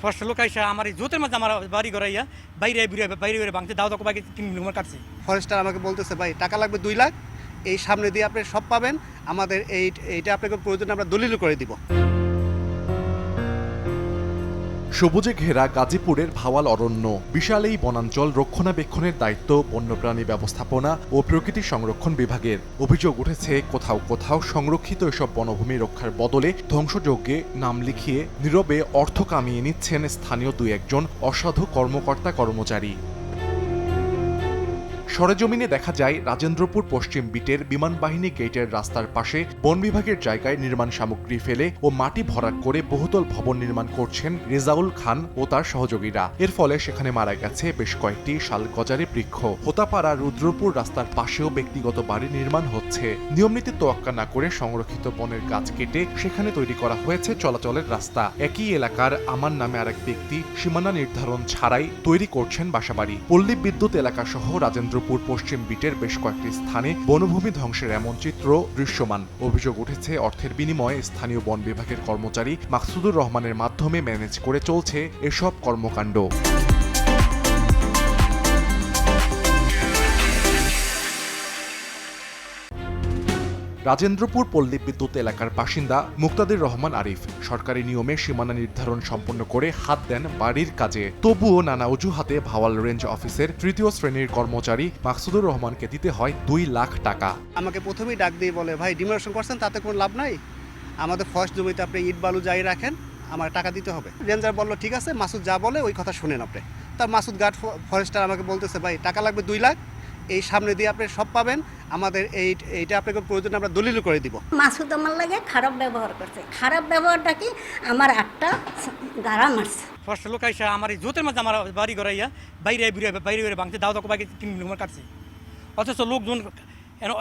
ফরেস্টের লোক আইসা আমার এই জোতের মাঝে আমার বাড়ি ঘরাইয়া বাইরে ভাঙতে দাও দাও বাইকে 3 মিনিট কাটছে। ফরেস্টার আমাকে বলতেছে ভাই টাকা লাগবে 2 লাখ, এই সামনে দিয়ে আপনি সব পাবেন, আমাদের এইটা আপনাকে প্রয়োজন আমরা দলিল করে দিব। সবুজে ঘেরা গাজীপুরের ভাওয়াল অরণ্য, বিশাল এই বনাঞ্চল রক্ষণাবেক্ষণের দায়িত্ব বন্যপ্রাণী ব্যবস্থাপনা ও প্রকৃতি সংরক্ষণ বিভাগের। অভিযোগ উঠেছে কোথাও কোথাও সংরক্ষিত এসব বনভূমি রক্ষার বদলে ধ্বংসযজ্ঞে নাম লিখিয়ে নীরবে অর্থ কামিয়ে নিচ্ছেন স্থানীয় 2-1 অসাধু কর্মকর্তা কর্মচারী। সরেজমিনে দেখা যায় রাজেন্দ্রপুর পশ্চিম বিটের বিমানবাহিনী গেটের রাস্তার পাশে বন বিভাগের জায়গায় নির্মাণ সামগ্রী ফেলে ও মাটি ভরাট করে বহুতল ভবন নির্মাণ করছেন রেজাউল খান ও তার সহযোগীরা। এর ফলে সেখানে মারা গেছে বেশ কয়েকটি শালগজারি বৃক্ষ। হোতাপাড়া রুদ্রপুর রাস্তার পাশেও ব্যক্তিগত বাড়ি নির্মাণ হচ্ছে। নিয়মনীতি তোয়াক্কা না করে সংরক্ষিত বনের গাছ কেটে সেখানে তৈরি করা হয়েছে চলাচলের রাস্তা। একই এলাকার আমার নামে আরেক ব্যক্তি সীমানা নির্ধারণ ছাড়াই তৈরি করছেন বাসাবাড়ি। পল্লী বিদ্যুৎ এলাকা সহ রাজেন্দ্রপুর পশ্চিম বিটের বেশ কয়েকটি স্থানে বনভূমি ধ্বংসের এমন চিত্র দৃশ্যমান। অভিযোগ উঠেছে অর্থের বিনিময়ে স্থানীয় বন বিভাগের কর্মচারী মাকসুদুর রহমানের মাধ্যমে ম্যানেজ করে চলছে এসব কর্মকাণ্ড। রাজেন্দ্রপুর পল্লী বিদ্যুৎ এলাকার বাসিন্দা মুক্তাদির রহমান আরিফ সরকারি নিয়মে সীমানা নির্ধারণ সম্পন্ন করে হাত দেন বাড়ির কাজে। তবুও নানা অজুহাতে ভাওয়াল রেঞ্জ অফিসের 3য় শ্রেণীর কর্মচারী মাকসুদুর রহমানকে দিতে হয় 2 লাখ টাকা। আমাকে প্রথমেই ডাক দিয়ে বলে ভাই ডিমোলেশন করছেন তাতে কোনো লাভ নাই, আমাদের ফরেস্ট জমিতে আপনি ইট বালু যাই রাখেন, আমার টাকা দিতে হবে। রেঞ্জার বলল ঠিক আছে, মাসুদ যা বলে ওই কথা শুনেন আপনি। তার মাসুদ গার্ড ফরেস্টার আমাকে বলতেছে ভাই টাকা লাগবে 2 লাখ, এই সামনে দিয়ে আপনি সব পাবেন, আমাদের এইটা আপনাকে প্রয়োজন আমরা দলিল করে দিব। মাসুদ আমার লাগে খারাপ ব্যবহার করছে। খারাপ ব্যবহারটা কি আমার একটা গাড়া মারছে। ফরেস্টের লোক আইসা আমার এই জোতের মাঝে আমার বাড়ি ঘরাইয়া বাইরে ভাঙতে দাও দাও বাইকে 3 মিনিট কাটছে। অথচ লোকজন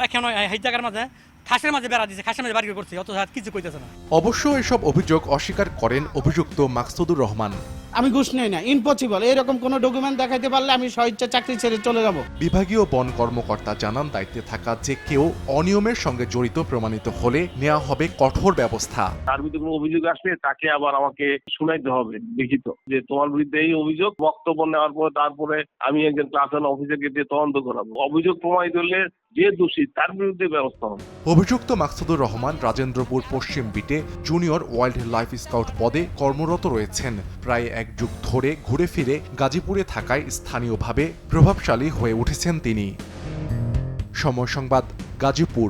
এখন এই জায়গার মাঝে খাসের মাঝে বেড়া দিচ্ছে, খাসের মাঝে বাড়ি করছে, অথচ কিছু কইতেছে না। অবশ্য এসব অভিযোগ অস্বীকার করেন অভিযুক্ত মাকসুদুর রহমান। আমি ঘুষ নেই না, ইম্পসিবল। এরকম কোনো ডকুমেন্ট দেখাইতে পারলে আমি স্বেচ্ছা চাকরি ছেড়ে চলে যাব। বিভাগীয় বন কর্মকর্তা জানান দায়িত্বে থাকা যে কেউ অনিয়মের সঙ্গে জড়িত প্রমাণিত হলে নেওয়া হবে কঠোর ব্যবস্থা। তার বিরুদ্ধে কোনো অভিযোগ আসলে তাকে আবার আমাকে শুনাইতে হবে লিখিত যে তোমার বিরুদ্ধে এই অভিযোগ। বক্তব্য নেওয়ার পরে তারপরে আমি একজন ক্লাস অফিসারকে দিয়ে তদন্ত করাবো। অভিযোগ প্রমাণিত হলে যে দোষী তার বিরুদ্ধে ব্যবস্থা হবে। অভিযুক্ত মাকসুদুর রহমান রাজেন্দ্রপুর পশ্চিম বিটে জুনিয়র ওয়াইল্ড লাইফ স্কাউট পদে কর্মরত রয়েছেন। প্রায় 1 যুগ ধরে ঘুরে ফিরে গাজীপুরে থাকায় স্থানীয়ভাবে প্রভাবশালী হয়ে উঠেছেন তিনি। সময় সংবাদ, গাজীপুর।